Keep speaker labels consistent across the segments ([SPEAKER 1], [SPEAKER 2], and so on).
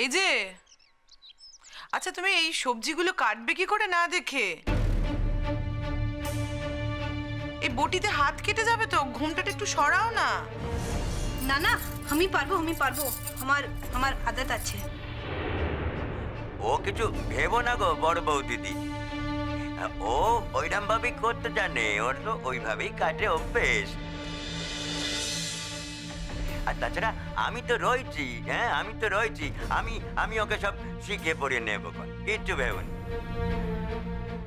[SPEAKER 1] এই যে, আচ্ছা তুমি এই সবজিগুলো কাটবে কি করে না দেখে? এই বটিতে হাত কেটে যাবে তো, ঘুমটাটা একটু সরাও না।
[SPEAKER 2] না না, আমি পারবো। আমার আদত আছে।
[SPEAKER 3] ও কিছু ভেবো না গো বড় বউ দিদি, ও ওইরকম ভাবেই করতে জানে, ওর তো ওইভাবেই কাটে অভ্যেস। আর তাছাড়া আমি তো রয়েছি, হ্যাঁ আমি তো রয়েছি, আমি ওকে সব শিখে পড়িয়ে নেবো, কিচ্ছু ভেবো না।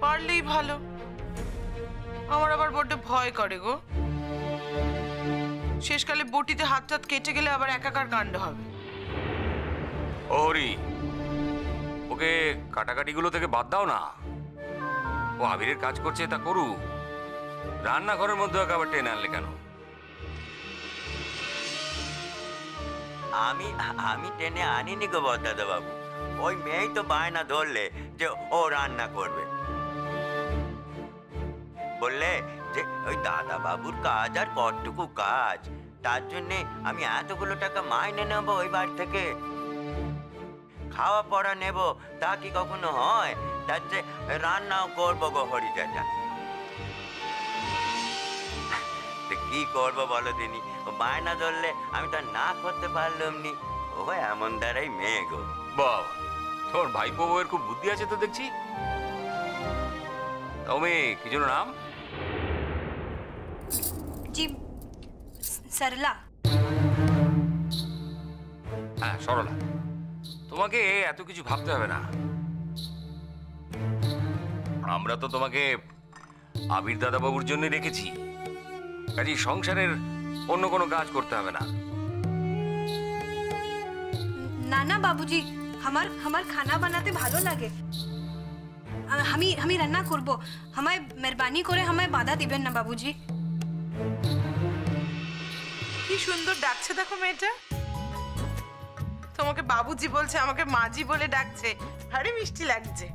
[SPEAKER 1] পারলেই ভালো, আমার আবার বড্ড ভয় করে গো। শেষকালে বটিতে হাত টাত কেটে গেলে আবার একাকার কাণ্ড হবে।
[SPEAKER 4] ও হরি, ওকে কাটাকাটিগুলো থেকে বাদ দাও না। ও আবিরের কাজ করছে, তা করুক। রান্নাঘরের মধ্যে ওকে আবার টেনে আনলে কেন?
[SPEAKER 3] আমি টেনে আনিনি গো দাদা বাবু, ওই মেয়েই তো বায়না ধরলে যে ও রান্না করবে। বললে যে ওই দাদা বাবুর কাজ আর কতটুকু কাজ, তার জন্যে আমি এতগুলো টাকা মাইনে নেবো ওই বাড়ি থেকে, খাওয়া পড়া নেব, তা কি কখনো হয়? তার যে রান্নাও করবো গো হরি চাচা। কি করবো বলো দিনি, ও বায়না ধরলে আমি তো না করতে পারলাম নি। ও এমন দ্বারাই মেয়ে গো।
[SPEAKER 4] বাবা, তোর ভাইপো বউয়ের খুব বুদ্ধি আছে তো দেখছি। তাও মেয়ে কি যেন নাম?
[SPEAKER 2] জি, সরলা।
[SPEAKER 4] হ্যাঁ সরলা। তোমাকে এত কিছু ভাবতে হবে না, আমরা তো তোমাকে আবির দাদাবাবুর জন্য রেখেছি, কাজেই সংসারের অন্য কোনো কাজ করতে হবে না।
[SPEAKER 2] না না বাবুজি, আমার খানা বানাতে ভালো লাগে, আমি রান্না করব। আমায় মেহরবানি করে আমায় বাধা দিবেন না বাবুজি।
[SPEAKER 1] কি সুন্দর ডাকছে দেখো মেয়েটা, তোমাকে বাবুজি বলছে, আমাকে মাজি বলে ডাকছে, ভারী মিষ্টি লাগছে।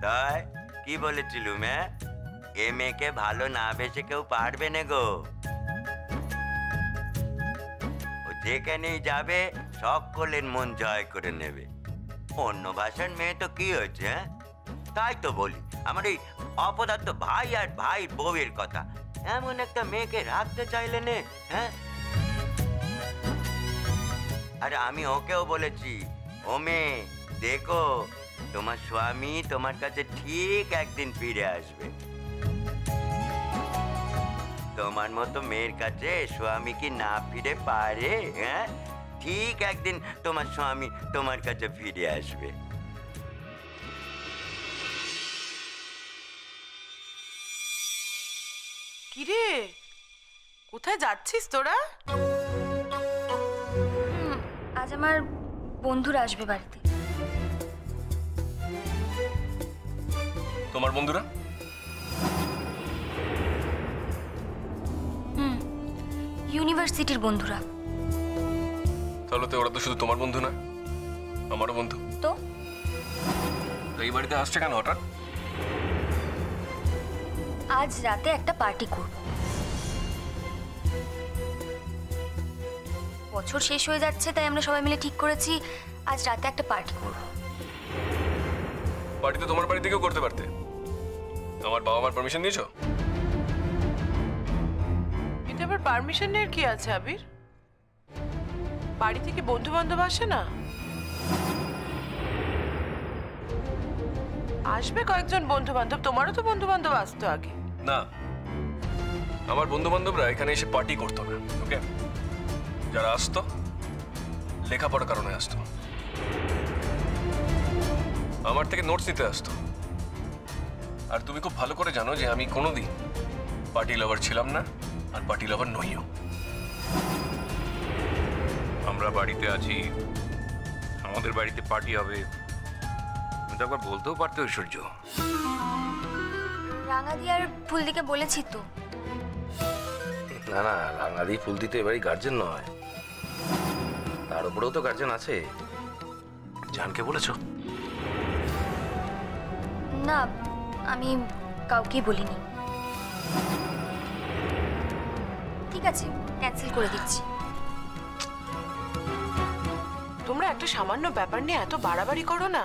[SPEAKER 3] তাই কি বলেছিলুম? এ মেয়েকে ভালো না বেসে কেউ পারবে না গো। ও যেখানেই যাবে সকলের মন জয় করে নেবে। অন্য ভাষার মেয়ে তো কি হয়েছে, হ্যাঁ? তাই তো বলি, আমার এই অপদার্থ ভাই আর ভাই বউয়ের কথা, এমন একটা মেয়েকে রাখতে চাইলে নে, হ্যাঁ? আরে আমি ওকেও বলেছি, ও মেয়ে দেখো, তোমার স্বামী তোমার কাছে ঠিক একদিন ফিরে আসবে। তোমার মতো মেয়ের কাছে স্বামী কি না ফিরে পারে? হ্যাঁ, ঠিক একদিন তোমার স্বামী তোমার কাছে ফিরে আসবে।
[SPEAKER 1] কিরে, কোথায় যাচ্ছিস তোরা?
[SPEAKER 5] আজ আমার বন্ধুরা আসবে বাড়িতে।
[SPEAKER 4] তোমার বন্ধুরা?
[SPEAKER 5] ইউনিভার্সিটির বন্ধুরা।
[SPEAKER 4] তাহলে তো ওরা তো শুধু তোমার বন্ধু না, আমারও বন্ধু।
[SPEAKER 5] তো
[SPEAKER 4] এই বাড়িতে আসছে কেন হঠাৎ?
[SPEAKER 5] আজ রাতে একটা পার্টি করব। বছর শেষ হয়ে যাচ্ছে, তাই আমরা সবাই মিলে ঠিক করেছি আজ রাতে একটা পার্টি করব।
[SPEAKER 4] পার্টি তো তোমার বাড়ি থেকেও করতে পারতে, আমার বাবা মার পারমিশন দিয়েছো?
[SPEAKER 1] এটা আবার পারমিশন এর কি আছে আবির? বাড়ি থেকে বন্ধু বান্ধব আসে না? আসবে কয়েকজন বন্ধু বান্ধব, তোমারও তো বন্ধু বান্ধব আসতো আগে।
[SPEAKER 4] না, আমার বন্ধু বান্ধবরা এখানে এসে পার্টি করতো না। ওকে, যারা আসতো লেখাপড়ার কারণে আসতো, আমার থেকে নোটস নিতে আসতো। আর তুমি খুব ভালো করে জানো যে আমি কোনোদিন পার্টি লাভার ছিলাম না, আর পার্টি লাভার নইও। আমরা বাড়িতে আছি, আমাদের বাড়িতে পার্টি হবে, তুমি তো একবার বলতেও পারতে ঐশ্বর্য।
[SPEAKER 5] রাঙাদি আর ফুলদিকে বলেছি তো।
[SPEAKER 6] না না, রাঙাদি ফুলদি তো এবারই গার্জেন নয়, তার উপরেও তো গার্জেন আছে। জানকে বলেছো?
[SPEAKER 5] না, আমি কাউকেই বলিনি। ঠিক আছে, ক্যান্সেল করে দিচ্ছি।
[SPEAKER 1] তোমরা একটা সামান্য ব্যাপার নিয়ে এত বাড়াবাড়ি করো না।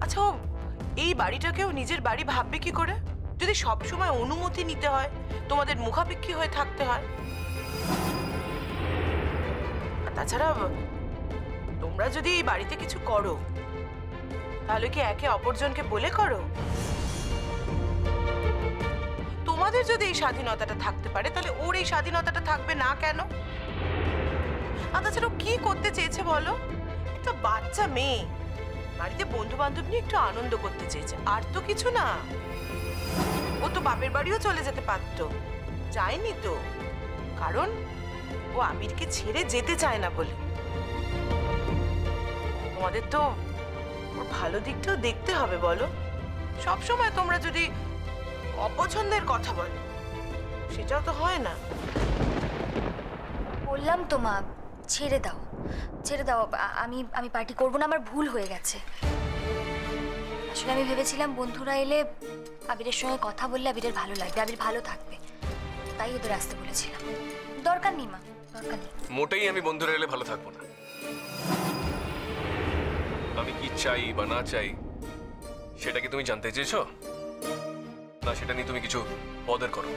[SPEAKER 1] আচ্ছা, ও এই বাড়িটাকেও নিজের বাড়ি ভাববে কি করে যদি সব সময় অনুমতি নিতে হয়, তোমাদের মুখাপেক্ষী হয়ে থাকতে হয়? আর তাছাড়া তোমরা যদি এই বাড়িতে কিছু করো তাহলে কি একে অপরজনকে বলে করো? তোমাদের যদি এই স্বাধীনতাটা থাকতে পারে তাহলে ওর এই স্বাধীনতাটা থাকবে না কেন? আর তাছাড়া ও কি করতে চেয়েছে বলো? একটা বাচ্চা মেয়ে বাড়িতে বন্ধু বান্ধব নিয়ে একটু আনন্দ করতে চেয়েছে, আর তো কিছু না। ও তো বাপের বাড়িও চলে যেতে পারতো, যায়নি তো, কারণ ও আবিরকে ছেড়ে যেতে চায় না বলে। তোমাদের তো ওর ভালো দিকটাও দেখতে হবে বলো। সব সময় তোমরা যদি অপছন্দের কথা বলো সেটাও তো হয় না।
[SPEAKER 5] বললাম তো মা, ছেড়ে দাও, ছেড়ে দাও। আমি আমি পার্টি করবো না, আমার ভুল হয়ে গেছে। আসলে আমি ভেবেছিলাম বন্ধুরা এলে আবিরের সঙ্গে কথা বললে আবিরের ভালো লাগবে, আবির ভালো থাকবে, তাই ওদের আসতে বলেছিলাম। দরকার নেই মা, দরকার নেই।
[SPEAKER 7] মোটেই আমি বন্ধুরা এলে ভালো থাকবো না। আমি কি চাই বা না চাই সেটা কি তুমি জানতে চেয়েছো? না, সেটা নিয়ে তুমি কিছু বদর করো।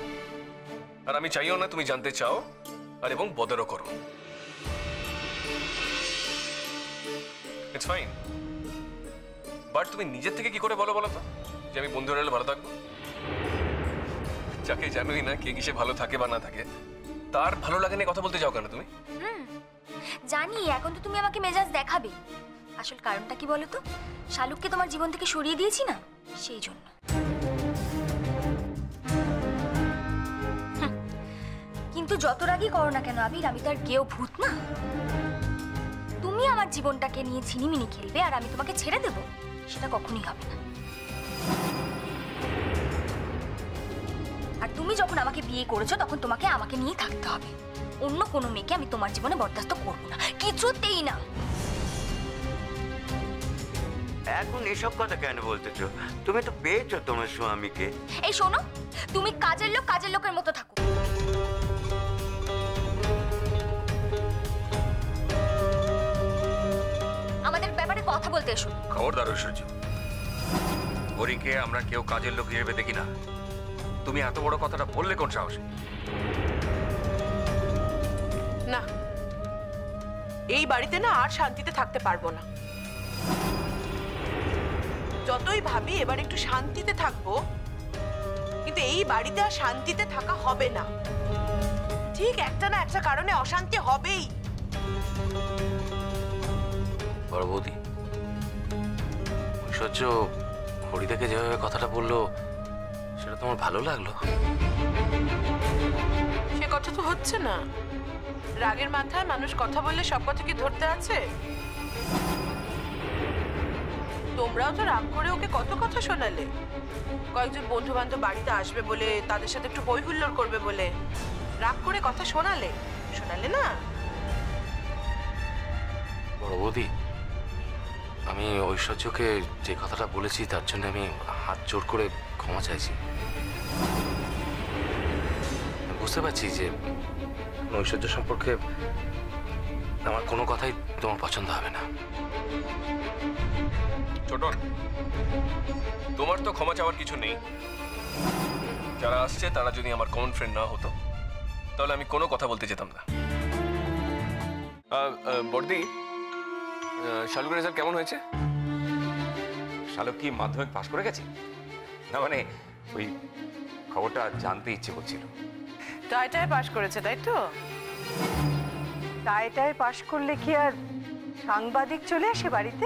[SPEAKER 7] আর আমি চাইও না তুমি জানতে চাও আর এবং বদরও করো। ইটস ফাইন, বাট তুমি নিজের থেকে কি করে বলো তো যে আমি বন্ধুরা এলে ভালো থাকবো? যাকে জানোই না কে কিসে ভালো থাকে বা না থাকে, তার ভালো লাগে নিয়ে কথা বলতে যাও কেন তুমি?
[SPEAKER 5] জানি এখন তো তুমি আমাকে মেজাজ দেখাবে। আসল কারণটা কি বলো তো? শালুককে তোমার জীবন থেকে সরিয়ে দিয়েছি না, সেই জন্য। কিন্তু যত রাগই করো না কেন আবির, আমি তো আর কেউ ভূত না। তুমি আমার জীবনটাকে নিয়ে ছিনিমিনি খেলবে আর আমি তোমাকে ছেড়ে দেব, সেটা কখনোই হবে না। আর তুমি যখন আমাকে বিয়ে করেছো তখন তোমাকে আমাকে নিয়ে থাকতে হবে। অন্য কোনো মেয়েকে আমি তোমার জীবনে বরদাস্ত করবো না, কিছুতেই না।
[SPEAKER 3] এখন এসব কথা কেন বলতেছো? তুমি তো পেয়েছো তোমার স্বামীকে।
[SPEAKER 5] এই শোনো, তুমি কাজের লোক কাজের লোকের মতো থাকো। আমাদের ব্যাপারে কথা বলতে এসো।
[SPEAKER 4] খবরদার ঐশ্বর্য, হরিকে আমরা কেউ কাজের লোক হিসেবে দেখি না। তুমি এত বড় কথাটা বললে কোন সাহসে?
[SPEAKER 1] না, এই বাড়িতে না আর শান্তিতে থাকতে পারবো না। যতই ভাবি এবার একটু শান্তিতে থাকবো, কিন্তু এই বাড়িতে আর শান্তিতে থাকা হবে না। ঠিক একটা না একটা কারণে অশান্তি হবেই।
[SPEAKER 6] বড় বৌদি, ঐশ্বর্য হরিদাকে যেভাবে কথাটা বললো সেটা তোমার ভালো লাগলো?
[SPEAKER 1] সে কথা তো হচ্ছে না। রাগের মাথায় মানুষ কথা বললে সব কথা কি ধরতে আছে? তোমরাও তো রাগ করে ওকে কত কথা শোনালে। কয়েকজন বন্ধু বান্ধব বাড়িতে আসবে বলে, তাদের সাথে একটু হই হুল্লোড় করবে বলে রাগ করে কথা শোনালে না?
[SPEAKER 6] বড় বৌদি, আমি ঐশ্বর্যকে যে কথাটা বলেছি তার জন্য আমি হাত জোর করে ক্ষমা চাইছি। বুঝতে পারছি যে ঐশ্বর্য সম্পর্কে আমার কোনো কথাই তোমার পছন্দ হবে না।
[SPEAKER 7] ছোটন, তোমার তো ক্ষমা চাওয়ার কিছু নেই। যারা আসছে তারা যদি আমার কমন ফ্রেন্ড না হতো তাহলে আমি কোনো কথা বলতে যেতাম না। বর্দি, শালুকের রেজাল্ট কেমন হয়েছে?
[SPEAKER 4] শালক কি মাধ্যমিক পাশ করে গেছে? না মানে ওই খবরটা জানতে ইচ্ছে করছিল।
[SPEAKER 1] টাইটায় পাশ করেছে, তাই তো? টাইটায় পাশ করলে কি আর সাংবাদিক চলে আসে বাড়িতে?